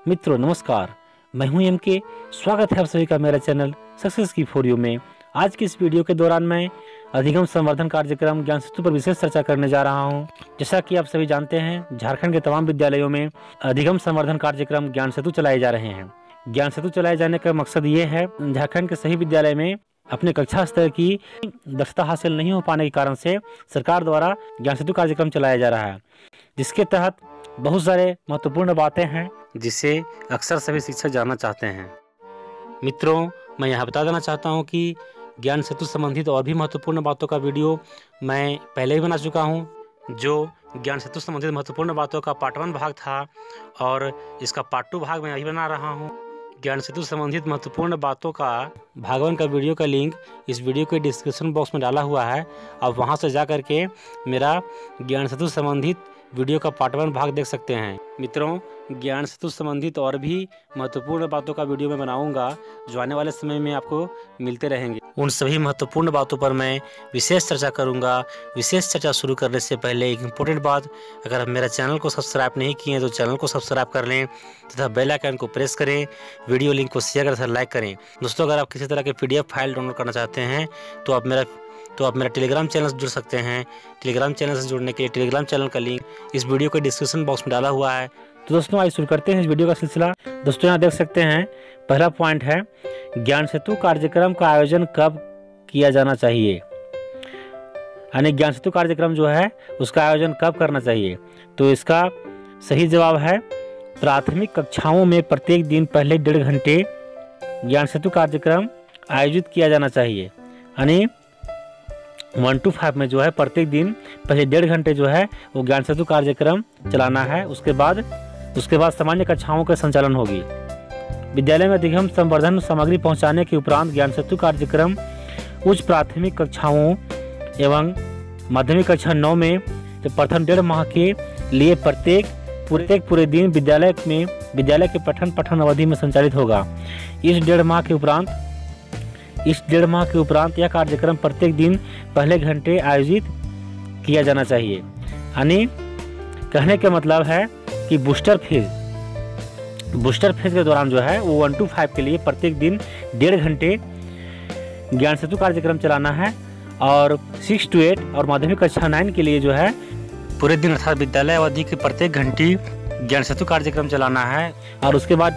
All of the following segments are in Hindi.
मित्रों नमस्कार, मैं हूं एम के। स्वागत है आप सभी का मेरा चैनल सक्सेस की फॉर यू में। आज की इस वीडियो के दौरान मैं अधिगम संवर्धन कार्यक्रम ज्ञान सेतु पर विशेष चर्चा करने जा रहा हूं। जैसा कि आप सभी जानते हैं, झारखंड के तमाम विद्यालयों में अधिगम संवर्धन कार्यक्रम ज्ञान सेतु चलाए जा रहे हैं। ज्ञान सेतु चलाए जाने का मकसद ये है, झारखंड के सभी विद्यालय में अपने कक्षा स्तर की दक्षता हासिल नहीं हो पाने के कारण से सरकार द्वारा ज्ञान सेतु कार्यक्रम चलाया जा रहा है, जिसके तहत बहुत सारे महत्वपूर्ण बातें हैं जिसे अक्सर सभी शिक्षक जानना चाहते हैं। मित्रों, मैं यहाँ बता देना चाहता हूँ कि ज्ञान सेतु संबंधित और भी महत्वपूर्ण बातों का वीडियो मैं पहले ही बना चुका हूँ, जो ज्ञान सेतु संबंधित महत्वपूर्ण बातों का पार्ट 1 भाग था और इसका पार्ट 2 भाग मैं अभी बना रहा हूँ। ज्ञान सेतु संबंधित महत्वपूर्ण बातों का भाग 1 का वीडियो का लिंक इस वीडियो के डिस्क्रिप्शन बॉक्स में डाला हुआ है। आप वहां से जा करके मेरा ज्ञान सेतु संबंधित वीडियो का पार्ट 1 भाग देख सकते हैं। मित्रों, ज्ञान सेतु संबंधित और भी महत्वपूर्ण बातों का वीडियो मैं बनाऊंगा, जो आने वाले समय में आपको मिलते रहेंगे। उन सभी महत्वपूर्ण बातों पर मैं विशेष चर्चा करूंगा। विशेष चर्चा शुरू करने से पहले एक इम्पोर्टेंट बात, अगर आप मेरा चैनल को सब्सक्राइब नहीं किए हैं तो चैनल को सब्सक्राइब कर लें तथा बेल आइकन को प्रेस करें, वीडियो लिंक को शेयर करें तथा लाइक करें। दोस्तों, अगर आप किसी तरह के PDF फाइल डाउनलोड करना चाहते हैं तो आप मेरा टेलीग्राम चैनल से जुड़ सकते हैं। टेलीग्राम चैनल से जुड़ने के लिए टेलीग्राम चैनल का लिंक इस वीडियो के डिस्क्रिप्शन बॉक्स में डाला हुआ है। तो दोस्तों, आइए शुरू करते हैं इस वीडियो का सिलसिला। दोस्तों, यहाँ देख सकते हैं, पहला पॉइंट है ज्ञान सेतु कार्यक्रम का आयोजन कब किया जाना चाहिए, यानी ज्ञान सेतु कार्यक्रम जो है उसका आयोजन कब करना चाहिए। तो इसका सही जवाब है प्राथमिक कक्षाओं में प्रत्येक दिन पहले 1.5 घंटे ज्ञान सेतु कार्यक्रम आयोजित किया जाना चाहिए। यानी 1 to 5 में जो है प्रत्येक दिन पहले 1.5 घंटे जो है वो ज्ञान सेतु कार्यक्रम चलाना है। उसके बाद सामान्य कक्षाओं का संचालन होगी। विद्यालय में अधिगम संवर्धन सामग्री पहुंचाने के उपरांत ज्ञान सेतु कार्यक्रम उच्च प्राथमिक कक्षाओं एवं माध्यमिक कक्षा 9 में प्रथम 1.5 माह के लिए प्रत्येक पूरे दिन विद्यालय के पठन अवधि में संचालित होगा। इस 1.5 माह के उपरांत यह कार्यक्रम प्रत्येक दिन पहले घंटे आयोजित किया जाना चाहिए। यानी कहने का मतलब है कि बूस्टर फेज के दौरान जो है वो 1 to 5 के लिए प्रत्येक दिन 1.5 घंटे ज्ञान सेतु कार्यक्रम चलाना है और 6 to 8 और माध्यमिक कक्षा 9 के लिए जो है पूरे दिन अर्थात विद्यालय अवधि के प्रत्येक घंटे ज्ञान सेतु कार्यक्रम चलाना है। और उसके बाद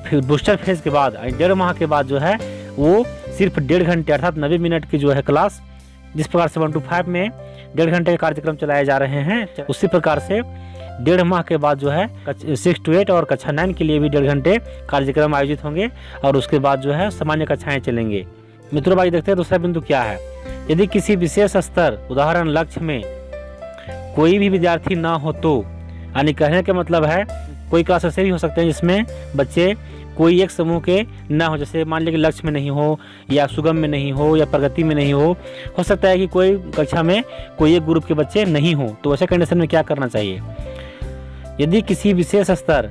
फिर बूस्टर फेज के बाद 1.5 माह के बाद जो है वो सिर्फ 1.5 घंटे अर्थात 90 मिनट की जो है क्लास, जिस प्रकार से 1 to 5 में 1.5 घंटे के कार्यक्रम चलाए जा रहे हैं, उसी प्रकार से 1.5 माह के बाद जो है 6 to 8 और कक्षा 9 के लिए भी 1.5 घंटे कार्यक्रम आयोजित होंगे और उसके बाद जो है सामान्य कक्षाएं चलेंगे। मित्रों, भाई देखते हैं दूसरा बिंदु क्या है। यदि किसी विशेष स्तर उदाहरण लक्ष्य में कोई भी विद्यार्थी ना हो तो, यानी कहने का मतलब है कोई क्लास ऐसे भी हो सकते हैं जिसमें बच्चे कोई एक समूह के ना हो, जैसे मान लीजिए कि लक्ष्य में नहीं हो या सुगम में नहीं हो या प्रगति में नहीं हो सकता है कि कोई कक्षा में कोई एक ग्रुप के बच्चे नहीं हो। तो वैसे कंडीशन में क्या करना चाहिए? यदि किसी विशेष स्तर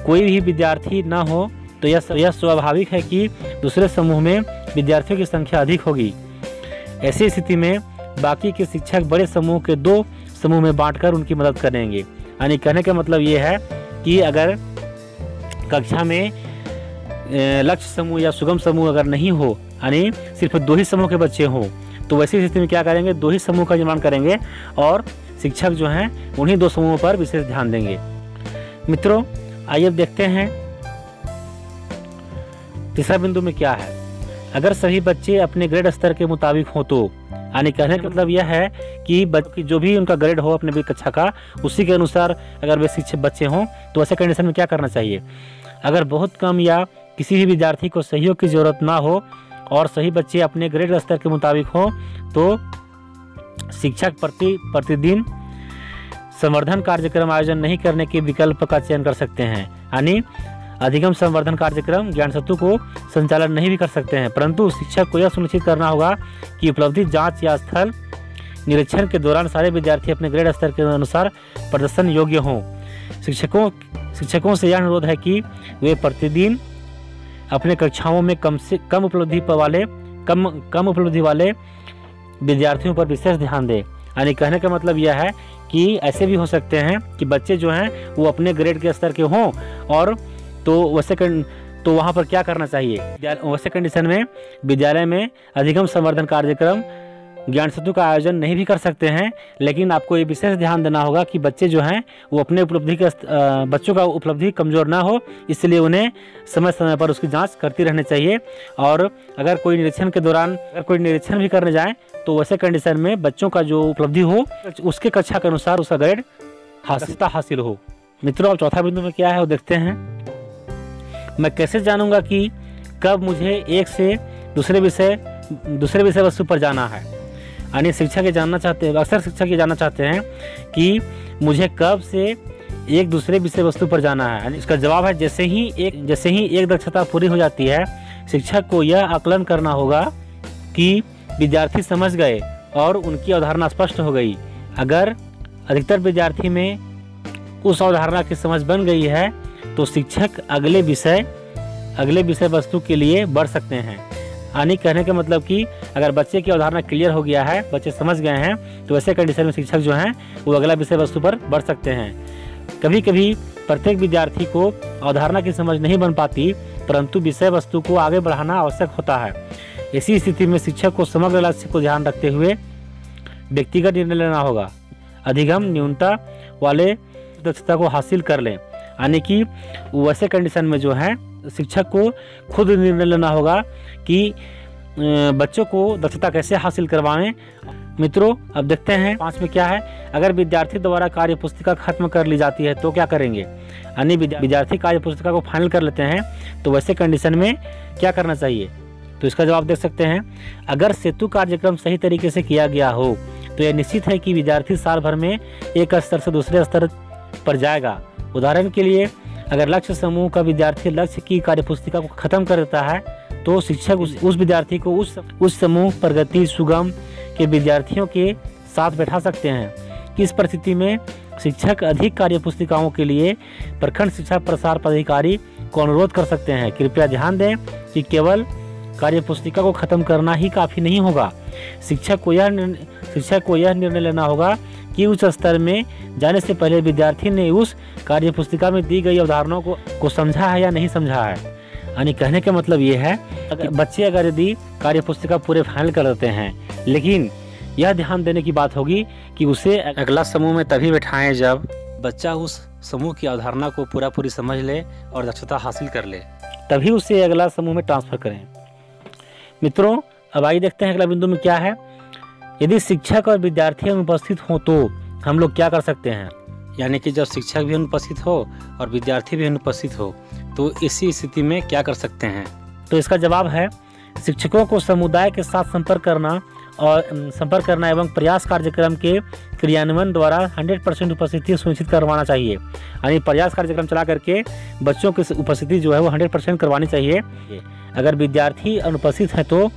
कोई भी विद्यार्थी ना हो तो यह स्वाभाविक है कि दूसरे समूह में विद्यार्थियों की संख्या अधिक होगी। ऐसी स्थिति में बाकी के शिक्षक बड़े समूह के 2 समूह में बांटकर उनकी मदद करेंगे। यानी कहने का मतलब ये है कि अगर कक्षा में लक्ष्य समूह या सुगम समूह अगर नहीं हो, यानी सिर्फ 2 ही समूह के बच्चे हों, तो वैसी स्थिति में क्या करेंगे? 2 ही समूह का निर्माण करेंगे और शिक्षक जो हैं उन्हीं 2 समूहों पर विशेष ध्यान देंगे। मित्रों, आइए अब देखते हैं तीसरा बिंदु में क्या है। अगर सभी बच्चे अपने ग्रेड स्तर के मुताबिक हो तो, यानी कहने का मतलब यह है कि जो भी उनका ग्रेड हो अपने भी कक्षा का, उसी के अनुसार अगर वे शिक्षक बच्चे हों तो ऐसे कंडीशन में क्या करना चाहिए? अगर बहुत कम या किसी भी विद्यार्थी को सहयोग की जरूरत ना हो और सही बच्चे अपने ग्रेड स्तर के मुताबिक हो तो शिक्षक प्रतिदिन संवर्धन कार्यक्रम आयोजन नहीं करने के विकल्प का चयन कर सकते हैं। यानी अधिगम संवर्धन कार्यक्रम ज्ञान सेतु को संचालन नहीं भी कर सकते हैं, परंतु शिक्षक को यह सुनिश्चित करना होगा कि उपलब्धि जांच या स्थल निरीक्षण के दौरान सारे विद्यार्थी अपने ग्रेड स्तर के अनुसार प्रदर्शन योग्य हों। शिक्षकों से यह अनुरोध है कि वे प्रतिदिन अपने कक्षाओं में कम उपलब्धि वाले विद्यार्थियों पर विशेष ध्यान दें। यानी कहने का मतलब यह है कि ऐसे भी हो सकते हैं कि बच्चे जो हैं वो अपने ग्रेड के स्तर के हों, और तो वहाँ पर क्या करना चाहिए, वैसे कंडीशन में विद्यालय में अधिगम संवर्धन कार्यक्रम ज्ञान सेतु का आयोजन नहीं भी कर सकते हैं। लेकिन आपको ये विशेष ध्यान देना होगा कि बच्चे जो हैं वो अपने बच्चों का उपलब्धि कमज़ोर ना हो, इसलिए उन्हें समय समय पर उसकी जांच करती रहनी चाहिए। और अगर कोई निरीक्षण के दौरान कोई निरीक्षण भी करने जाए तो वैसे कंडीशन में बच्चों का जो उपलब्धि हो उसके कक्षा के अनुसार उसका ग्रेड हासिल हो। मित्रों, अब चौथा बिंदु में क्या है वो देखते हैं। मैं कैसे जानूंगा कि कब मुझे एक से दूसरे विषय वस्तु पर जाना है। यानी शिक्षक ये जानना चाहते हैं, अक्सर शिक्षक ये जानना चाहते हैं कि मुझे कब से एक दूसरे विषय वस्तु पर जाना है। इसका जवाब है जैसे ही एक दक्षता पूरी हो जाती है, शिक्षक को यह आकलन करना होगा कि विद्यार्थी समझ गए और उनकी अवधारणा स्पष्ट हो गई। अगर अधिकतर विद्यार्थी में उस अवधारणा की समझ बन गई है तो शिक्षक अगले विषय वस्तु के लिए बढ़ सकते हैं। यानी कहने का मतलब कि अगर बच्चे की अवधारणा क्लियर हो गया है, बच्चे समझ गए हैं, तो ऐसे कंडीशन में शिक्षक जो हैं वो अगला विषय वस्तु पर बढ़ सकते हैं। कभी कभी प्रत्येक विद्यार्थी को अवधारणा की समझ नहीं बन पाती, परंतु विषय वस्तु को आगे बढ़ाना आवश्यक होता है। ऐसी स्थिति में शिक्षक को समग्र लक्ष्य को ध्यान रखते हुए व्यक्तिगत निर्णय लेना होगा। अधिगम न्यूनता वाले दक्षता को हासिल कर लें। यानी कि वैसे कंडीशन में जो है शिक्षक को खुद निर्णय लेना होगा कि बच्चों को दक्षता कैसे हासिल करवाएं। मित्रों, अब देखते हैं 5 में क्या है। अगर विद्यार्थी द्वारा कार्य पुस्तिका खत्म कर ली जाती है तो क्या करेंगे। यानी विद्यार्थी कार्य पुस्तिका को फाइनल कर लेते हैं तो वैसे कंडीशन में क्या करना चाहिए, तो इसका जवाब देख सकते हैं। अगर सेतु कार्यक्रम सही तरीके से किया गया हो तो यह निश्चित है कि विद्यार्थी साल भर में एक स्तर से दूसरे स्तर पर जाएगा। उदाहरण के लिए, अगर लक्ष्य समूह का विद्यार्थी लक्ष्य की कार्यपुस्तिका को खत्म कर देता है तो शिक्षक उस विद्यार्थी को उस समूह प्रगति सुगम के विद्यार्थियों के साथ बैठा सकते हैं। इस परिस्थिति में शिक्षक अधिक कार्यपुस्तिकाओं के लिए प्रखंड शिक्षा प्रसार पदाधिकारी को अनुरोध कर सकते हैं। कृपया ध्यान दें कि केवल कार्यपुस्तिका को खत्म करना ही काफ़ी नहीं होगा। शिक्षक को यह निर्णय लेना होगा कि उस स्तर में जाने से पहले विद्यार्थी ने उस कार्यपुस्तिका में दी गई अवधारणाओं को समझा है या नहीं समझा है। यानी कहने का मतलब ये है कि बच्चे अगर यदि कार्यपुस्तिका पूरे फाइनल कर देते हैं, लेकिन यह ध्यान देने की बात होगी कि उसे अगला समूह में तभी बैठाएं जब बच्चा उस समूह की अवधारणा को पूरी समझ ले और दक्षता हासिल कर ले, तभी उसे अगला समूह में ट्रांसफर करें। मित्रों, अब आइए देखते हैं अगला बिंदु में क्या है। यदि शिक्षक और विद्यार्थी अनुपस्थित हों तो हम लोग क्या कर सकते हैं। यानी कि जब शिक्षक भी अनुपस्थित हो और विद्यार्थी भी अनुपस्थित हो तो इसी स्थिति में क्या कर सकते हैं, तो इसका जवाब है शिक्षकों को समुदाय के साथ संपर्क करना एवं प्रयास कार्यक्रम के क्रियान्वयन द्वारा 100% उपस्थिति सुनिश्चित करवाना चाहिए। यानी प्रयास कार्यक्रम चला करके बच्चों की उपस्थिति जो है वो 100% करवानी चाहिए। अगर विद्यार्थी अनुपस्थित है तो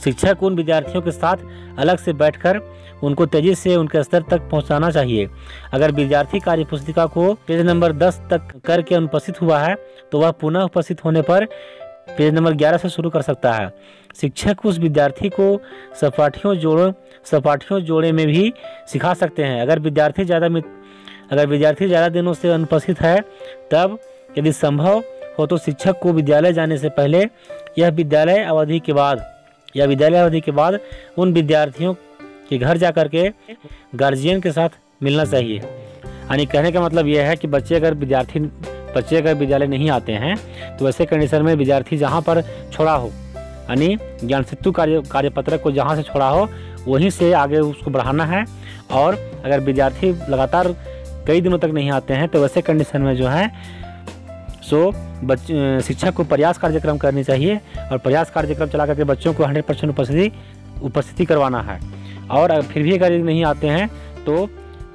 शिक्षक उन विद्यार्थियों के साथ अलग से बैठकर उनको तेजी से उनके स्तर तक पहुंचाना चाहिए। अगर विद्यार्थी कार्यपुस्तिका को पेज नंबर 10 तक करके अनुपस्थित हुआ है तो वह पुनः उपस्थित होने पर पेज नंबर 11 से शुरू कर सकता है। शिक्षक उस विद्यार्थी को सपाटियों जोड़े में भी सिखा सकते हैं। अगर विद्यार्थी ज़्यादा दिनों से अनुपस्थित है तब यदि संभव हो तो शिक्षक को विद्यालय जाने से पहले या विद्यालय अवधि के बाद उन विद्यार्थियों के घर जाकर के गार्जियन के साथ मिलना चाहिए। यानी कहने का मतलब यह है कि बच्चे अगर विद्यालय नहीं आते हैं तो ऐसे कंडीशन में विद्यार्थी जहाँ पर छोड़ा हो, यानी ज्ञान सेतु कार्यपत्रक को जहाँ से छोड़ा हो वहीं से आगे उसको बढ़ाना है। और अगर विद्यार्थी लगातार कई दिनों तक नहीं आते हैं तो वैसे कंडीशन में जो है शिक्षक को प्रयास कार्यक्रम करनी चाहिए और प्रयास कार्यक्रम चला करके बच्चों को 100% उपस्थिति करवाना है। और फिर भी अगर नहीं आते हैं तो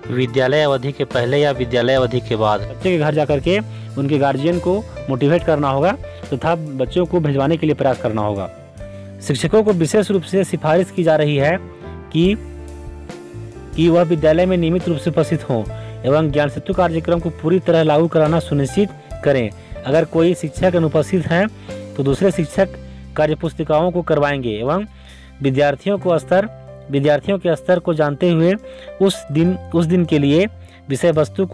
विद्यालय अवधि के पहले या विद्यालय अवधि के बाद बच्चे के घर जाकर के उनके गार्जियन को मोटिवेट करना होगा तथा बच्चों को भिजवाने के लिए प्रयास करना होगा। शिक्षकों को विशेष रूप से सिफारिश की जा रही है कि वह विद्यालय में नियमित रूप से उपस्थित हों एवं ज्ञान सेतु कार्यक्रम को पूरी तरह लागू कराना सुनिश्चित करें। अगर कोई शिक्षक अनुपस्थित हैं तो दूसरे शिक्षक कार्यपुस्तिकाओं को करवाएंगे एवं विद्यार्थियों को स्तर विद्यार्थियों के स्तर को जानते हुए उस दिन के लिए विषय वस्तु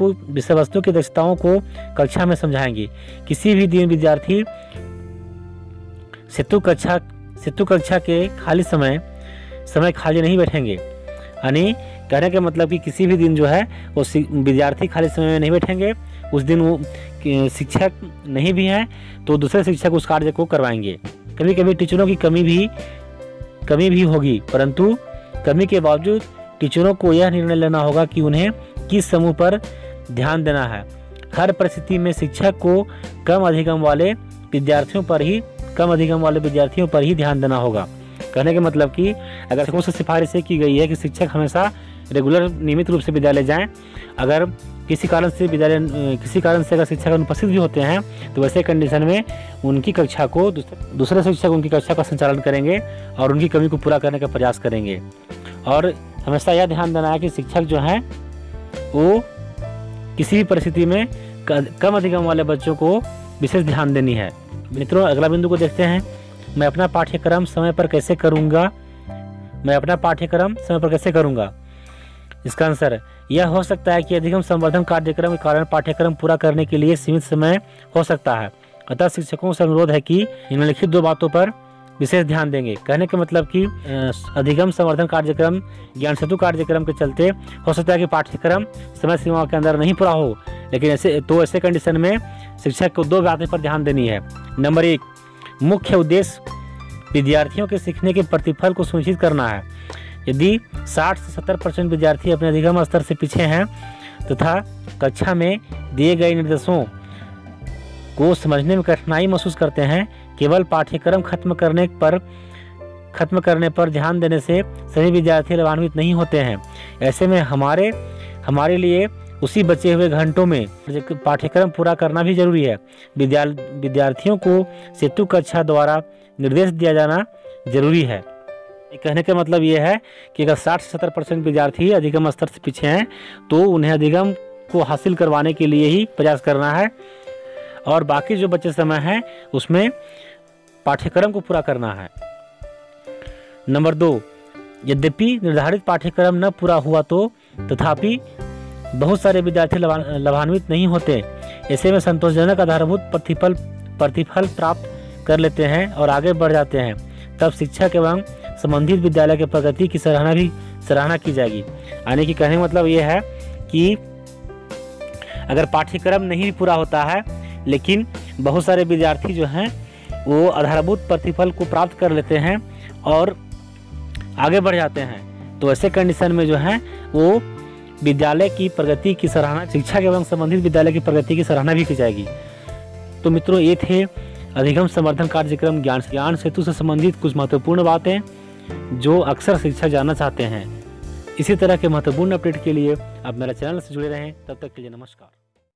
की दक्षताओं को कक्षा में समझाएंगे। किसी भी दिन विद्यार्थी सेतु कक्षा के समय खाली नहीं बैठेंगे। यानी कहने का मतलब कि किसी भी दिन जो है वो विद्यार्थी खाली समय में नहीं बैठेंगे। उस दिन वो शिक्षक नहीं भी हैं तो दूसरे शिक्षक उस कार्य को करवाएंगे। कभी कभी टीचरों की कमी भी होगी, परंतु कमी के बावजूद टीचरों को यह निर्णय लेना होगा कि उन्हें किस समूह पर ध्यान देना है। हर परिस्थिति में शिक्षक को कम अधिगम वाले विद्यार्थियों पर ही ध्यान देना होगा। कहने का मतलब कि अगर शिक्षकों से सिफारिश की गई है कि शिक्षक हमेशा रेगुलर नियमित रूप से विद्यालय जाएं, अगर किसी कारण से अगर शिक्षक अनुपस्थित भी होते हैं तो वैसे कंडीशन में उनकी कक्षा को दूसरे शिक्षक उनकी कक्षा का संचालन करेंगे और उनकी कमी को पूरा करने का प्रयास करेंगे। और हमेशा यह ध्यान देना है कि शिक्षक जो हैं वो किसी भी परिस्थिति में कम अधिगम वाले बच्चों को विशेष ध्यान देनी है। मित्रों, अगला बिंदु को देखते हैं। मैं अपना पाठ्यक्रम समय पर कैसे करूंगा। इसका आंसर यह हो सकता है कि अधिगम संवर्धन कार्यक्रम के कारण पाठ्यक्रम पूरा करने के लिए सीमित समय हो सकता है। अतः शिक्षकों से अनुरोध है कि निम्नलिखित 2 बातों पर विशेष ध्यान देंगे। कहने का मतलब कि अधिगम संवर्धन कार्यक्रम ज्ञान सेतु कार्यक्रम के चलते हो सकता है कि पाठ्यक्रम समय सीमा के अंदर नहीं पूरा हो, लेकिन ऐसे कंडीशन में शिक्षक को 2 बातों पर ध्यान देनी है। नंबर 1, मुख्य उद्देश्य विद्यार्थियों के सीखने के प्रतिफल को सुनिश्चित करना है। यदि 60 से 70% विद्यार्थी अपने अधिगम स्तर से पीछे हैं तथा कक्षा में दिए गए निर्देशों को समझने में कठिनाई महसूस करते हैं, केवल पाठ्यक्रम खत्म करने पर ध्यान देने से सभी विद्यार्थी लाभान्वित नहीं होते हैं। ऐसे में हमारे लिए उसी बचे हुए घंटों में पाठ्यक्रम पूरा करना भी जरूरी है। विद्यार्थियों को सेतु कक्षा द्वारा निर्देश दिया जाना जरूरी है। कहने का मतलब ये है कि अगर 60 से 70% विद्यार्थी अधिगम स्तर से पीछे हैं तो उन्हें अधिगम को हासिल करवाने के लिए ही प्रयास करना है और बाकी जो बचे समय है उसमें पाठ्यक्रम को पूरा करना है। नंबर 2, यद्यपि निर्धारित पाठ्यक्रम न पूरा हुआ तो तथापि बहुत सारे विद्यार्थी लाभान्वित नहीं होते। ऐसे में संतोषजनक आधारभूत प्रतिफल प्राप्त कर लेते हैं और आगे बढ़ जाते हैं। तब शिक्षक एवं संबंधित विद्यालय के प्रगति की सराहना की जाएगी। यानी कि कहने का मतलब ये है कि अगर पाठ्यक्रम नहीं पूरा होता है लेकिन बहुत सारे विद्यार्थी जो हैं वो आधारभूत प्रतिफल को प्राप्त कर लेते हैं और आगे बढ़ जाते हैं, तो ऐसे कंडीशन में जो है वो विद्यालय की प्रगति की सराहना, शिक्षक एवं संबंधित विद्यालय की प्रगति की सराहना भी की जाएगी। तो मित्रों, ये थे अधिगम संवर्धन कार्यक्रम ज्ञान सेतु से संबंधित कुछ महत्वपूर्ण बातें जो अक्सर शिक्षक जानना चाहते हैं। इसी तरह के महत्वपूर्ण अपडेट के लिए आप मेरे चैनल से जुड़े रहें। तब तक के लिए नमस्कार।